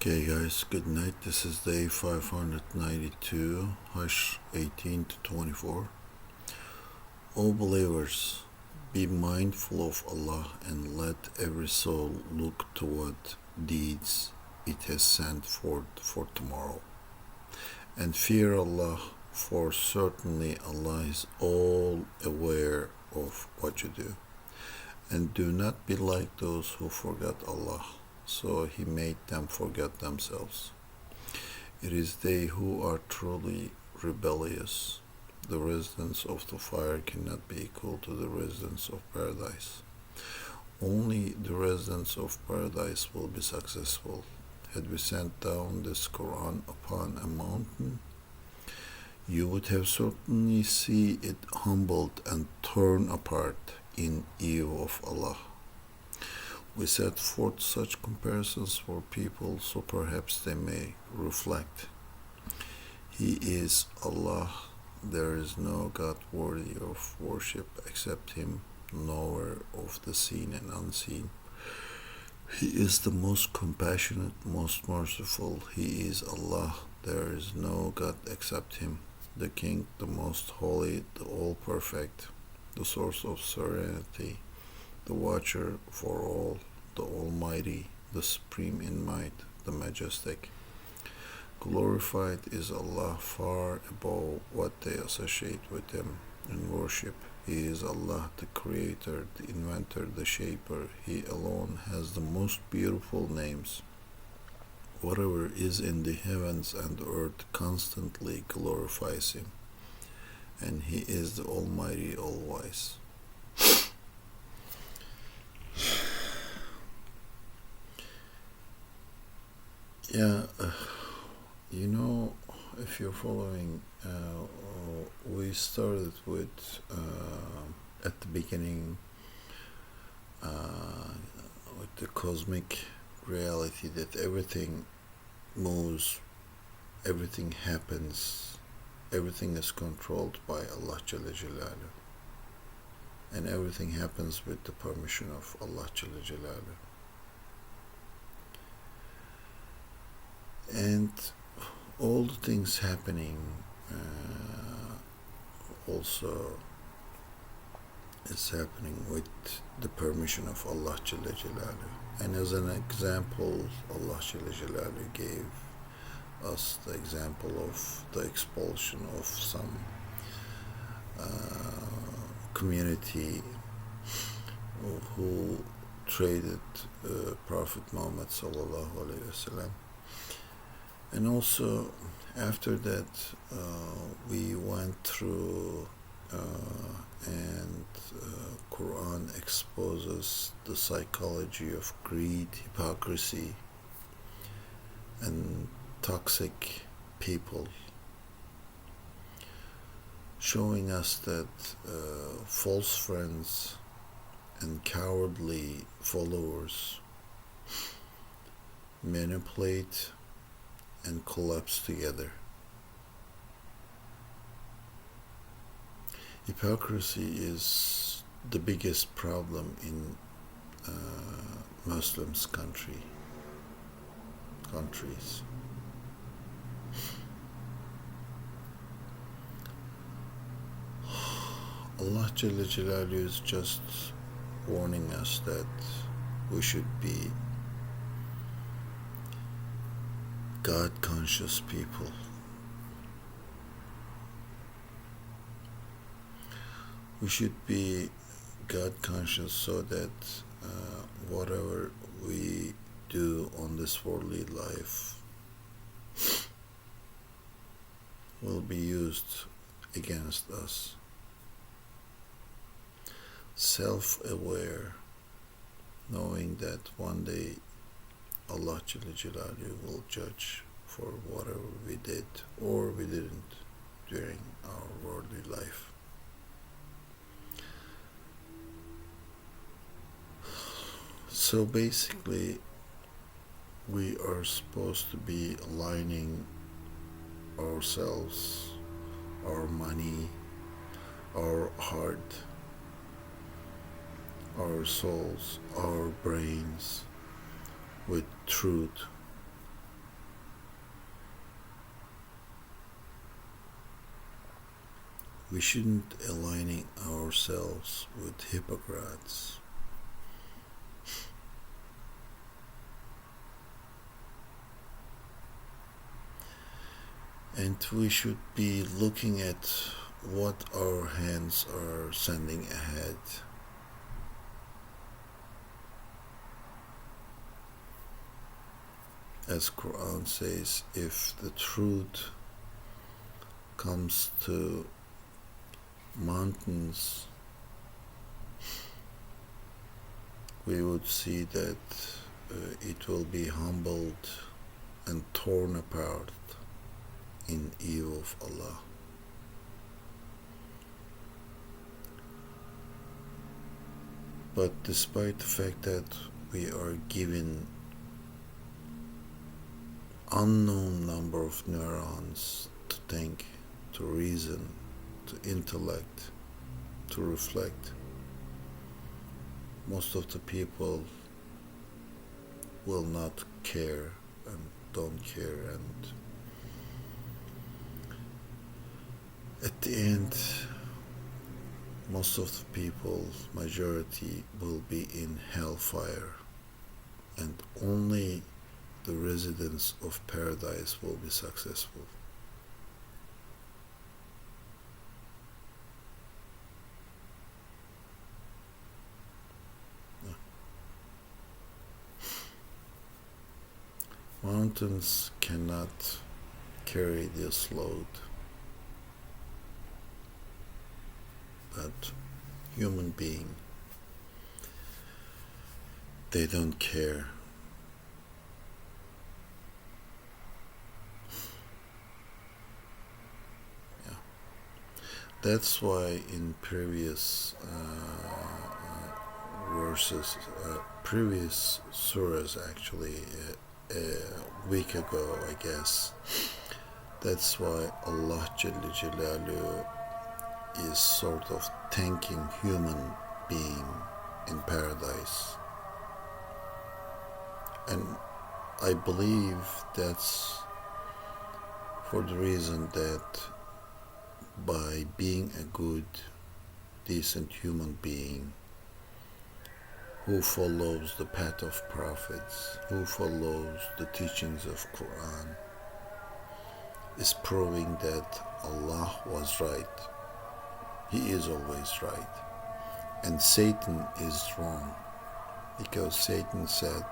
Okay guys, good night. This is day 592, Hashr 18 to 24. O believers, be mindful of Allah and let every soul look to what deeds it has sent forth for tomorrow. And fear Allah, for certainly Allah is all aware of what you do. And do not be like those who forgot Allah, so He made them forget themselves. It is they who are truly rebellious. The residents of the fire cannot be equal to the residents of paradise. Only the residents of paradise will be successful. Had we sent down this Quran upon a mountain, you would have certainly seen it humbled and torn apart in awe of Allah. We set forth such comparisons for people so perhaps they may reflect. He is Allah. There is no God worthy of worship except Him, knower of the seen and unseen. He is the most compassionate, most merciful. He is Allah. There is no God except Him, the King, the most holy, the all-perfect, the Source of Serenity, the Watcher for all, the Almighty, the Supreme in Might, the Majestic. Glorified is Allah far above what they associate with Him in worship. He is Allah, the Creator, the Inventor, the Shaper. He alone has the most beautiful names. Whatever is in the heavens and earth constantly glorifies Him, and He is the Almighty, All-Wise. If you're following, we started with, at the beginning, with the cosmic reality that everything moves, everything happens, everything is controlled by Allah Jalla Jalaluh, and everything happens with the permission of Allah Jalla Jalaluh. And all the things happening also is happening with the permission of Allah Jalla Jalaluh. And as an example, Allah Jalla Jalaluh gave us the example of the expulsion of some community who traded Prophet Muhammad sallallahu alaihi wasallam. And also after that we went through and Quran exposes the psychology of greed, hypocrisy, and toxic people, showing us that false friends and cowardly followers manipulate and collapse together. Hypocrisy is the biggest problem in Muslims countries. Allah Jalla Jalaluhu is just warning us that we should be God-conscious people. We should be God-conscious so that whatever we do on this worldly life will be used against us. Self-aware, knowing that one day Allah Jalla Jalaluhu will judge for whatever we did or we didn't during our worldly life. So basically, we are supposed to be aligning ourselves, our money, our heart, our souls, our brains with truth, We shouldn't aligning ourselves with hypocrites. And we should be looking at what our hands are sending ahead. As Quran says, if the truth comes to mountains, we would see that it will be humbled and torn apart in evil of Allah. But despite the fact that we are given unknown number of neurons to think, to reason, to intellect, to reflect, most of the people will not care and don't care, and at the end most of the people, majority, will be in hellfire, and only the residents of paradise will be successful. Mountains cannot carry this load, but human being, they don't care. Yeah. That's why in previous verses, previous surahs actually, a week ago I guess, that's why Allah Jalla Jalaluhu is sort of thanking human being in paradise. And I believe that's for the reason that by being a good, decent human being who follows the path of prophets, who follows the teachings of Quran, is proving that Allah was right. He is always right. And Satan is wrong, because Satan said,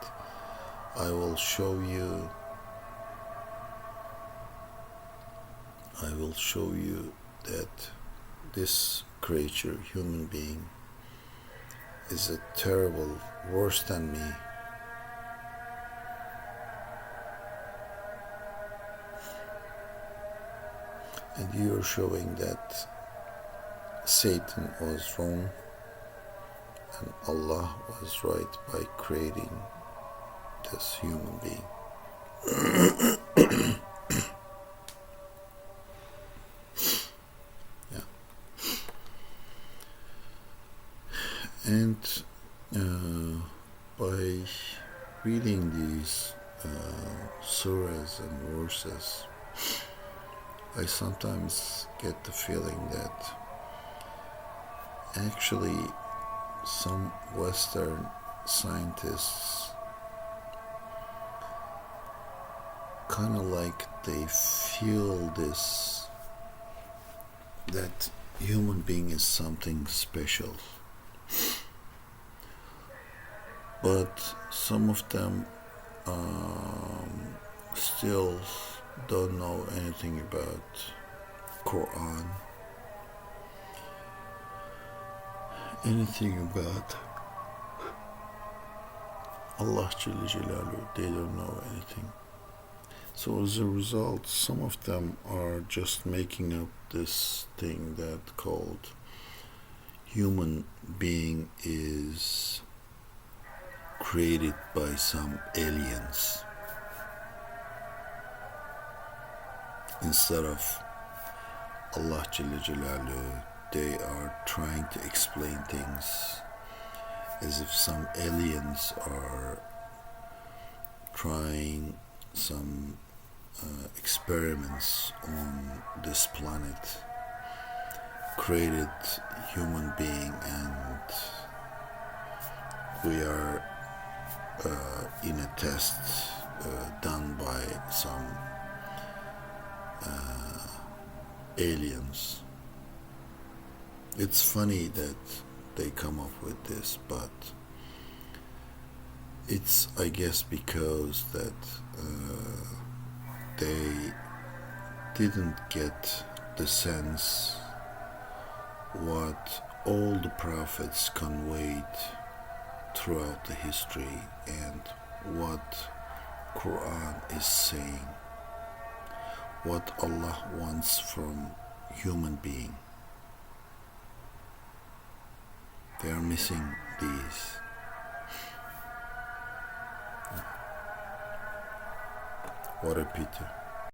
I will show you that this creature, human being, is a terrible, worse than me. And you are showing that Satan was wrong and Allah was right by creating this human being. Yeah. And by reading these surahs and verses, I sometimes get the feeling that actually some Western scientists kind of like they feel this, that human being is something special, but some of them still don't know anything about Quran, anything about Allah Jalla Jalaluhu. They don't know anything. So as a result, some of them are just making up this thing that called human being is created by some aliens, instead of Allah Jalla Jalaluhu. They are trying to explain things as if some aliens are trying some experiments on this planet, created human being, and we are in a test done by some aliens. It's funny that they come up with this, but it's, I guess, because that they didn't get the sense what all the prophets conveyed throughout the history and what Quran is saying, what Allah wants from human being. They are missing these. What a pity.